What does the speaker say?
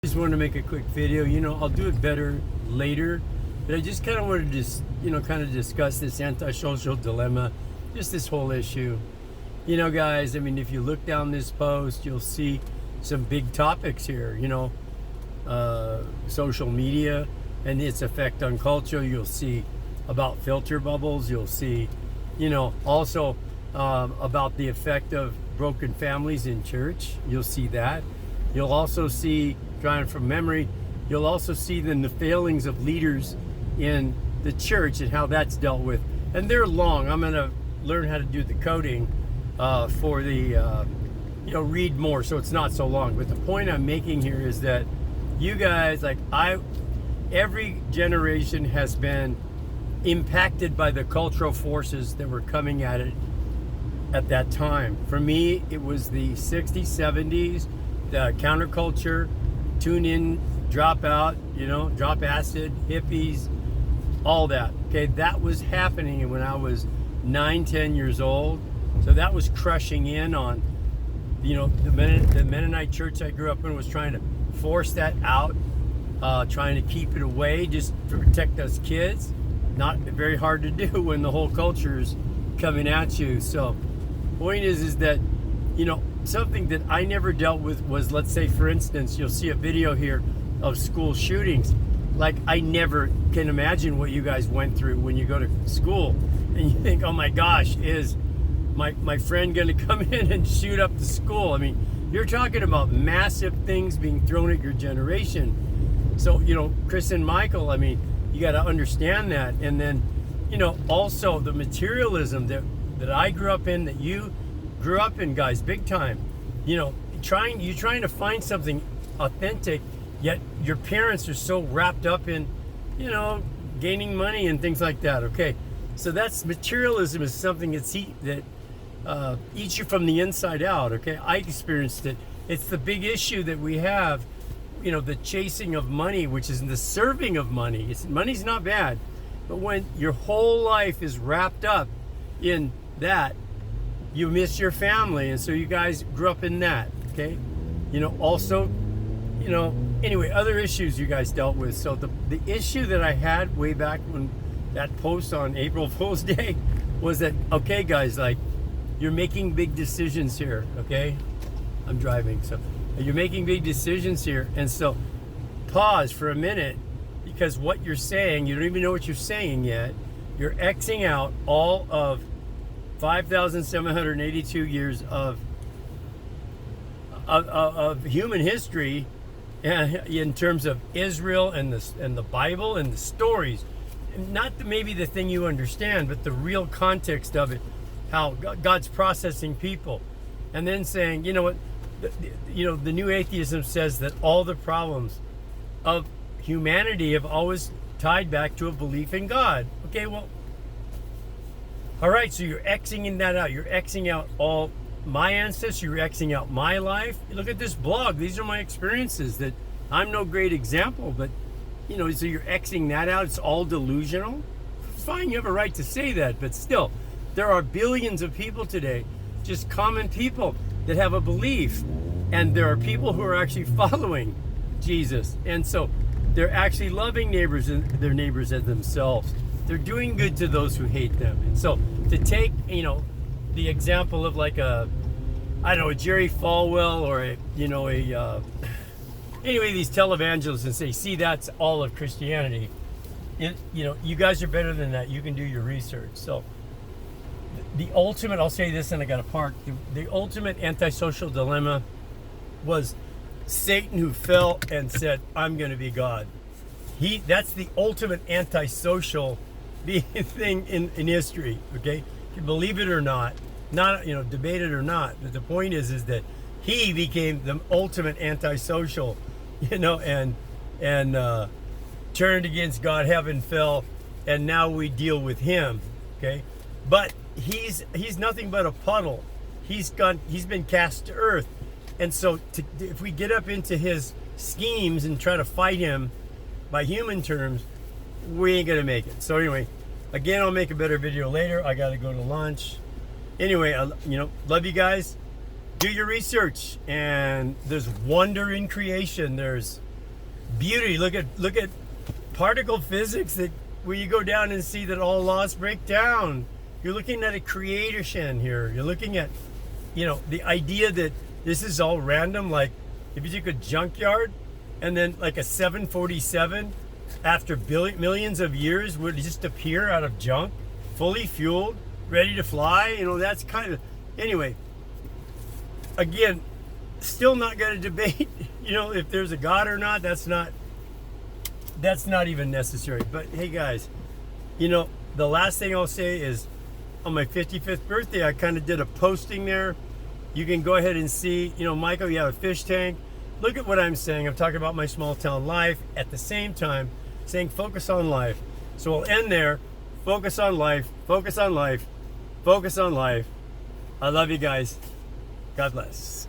Just wanted to make a quick video. I'll do it better later, but I just kind of wanted to just, kind of discuss this antisocial dilemma, just this whole issue. Guys, I mean, if you look down this post, you'll see some big topics here, social media and its effect on culture. You'll see about filter bubbles. You'll see, also about the effect of broken families in church. You'll see that. You'll also see, drawing from memory, you'll also see the failings of leaders in the church and how that's dealt with. And they're long. I'm going to learn how to do the coding for the, read more so it's not so long. But the point I'm making here is that you guys, every generation has been impacted by the cultural forces that were coming at it at that time. For me, it was the 60s, 70s, the counterculture, tune in, drop out, drop acid, hippies, all that. Okay, that was happening when I was 9, 10 years old. So that was crushing in on, the Mennonite church I grew up in was trying to force that out, trying to keep it away just to protect us kids. Not very hard to do when the whole culture's coming at you. So point is that, something that I never dealt with was, let's say, for instance, you'll see a video here of school shootings. I never can imagine what you guys went through when you go to school and you think, oh my gosh, is my friend going to come in and shoot up the school? I mean, you're talking about massive things being thrown at your generation. So, Chris and Michael, I mean, you got to understand that. And then, also the materialism that I grew up in, that you grew up in, guys, big time. You're trying to find something authentic, yet your parents are so wrapped up in, gaining money and things like that. Okay, so that's materialism is something that eats you from the inside out. Okay, I experienced it. It's the big issue that we have. The chasing of money, which is the serving of money. Money's not bad, but when your whole life is wrapped up in that, you miss your family. And so you guys grew up in that. Okay, also, anyway, other issues you guys dealt with. So the issue that I had way back when that post on April Fool's Day was that, okay, guys, you're making big decisions here. Okay, I'm driving, so you're making big decisions here. And so pause for a minute, because what you're saying, you don't even know what you're saying yet. You're Xing out all of 5,782 years of human history in terms of Israel and the Bible and the stories. Not maybe the thing you understand, but the real context of it, how God's processing people. And then saying, the new atheism says that all the problems of humanity have always tied back to a belief in God. Okay, well, all right, so you're Xing that out. You're Xing out all my ancestors. You're Xing out my life. Look at this blog. These are my experiences. That I'm no great example, but, so you're Xing that out. It's all delusional. Fine, you have a right to say that, but still, there are billions of people today, just common people, that have a belief. And there are people who are actually following Jesus. And so they're actually loving their neighbors as themselves. They're doing good to those who hate them. And so to take, the example of a Jerry Falwell or anyway, these televangelists, and say, see, that's all of Christianity. You guys are better than that. You can do your research. So the ultimate, I'll say this and I got to park, the ultimate antisocial dilemma was Satan, who fell and said, I'm going to be God. That's the ultimate antisocial thing in history. Okay, you believe it or not, debate it or not, but the point is that he became the ultimate antisocial, and turned against God. Heaven fell, and now we deal with him. Okay, but he's nothing but a puddle. He's been cast to earth. And so if we get up into his schemes and try to fight him by human terms, we ain't gonna make it. So anyway, again, I'll make a better video later. I gotta go to lunch. Anyway, love you guys. Do your research, and there's wonder in creation. There's beauty. Look at particle physics, that where you go down and see that all laws break down. You're looking at a creation here. You're looking at, the idea that this is all random. Like if you took a junkyard and then like a 747 after millions of years would just appear out of junk, fully fueled, ready to fly. That's kind of, anyway, again, still not going to debate, if there's a God or not. That's not even necessary. But hey guys, the last thing I'll say is on my 55th birthday, I kind of did a posting there. You can go ahead and see, Michael, you have a fish tank. Look at what I'm saying. I'm talking about my small town life at the same time saying focus on life. So we'll end there. Focus on life, focus on life, focus on life. I love you guys. God bless.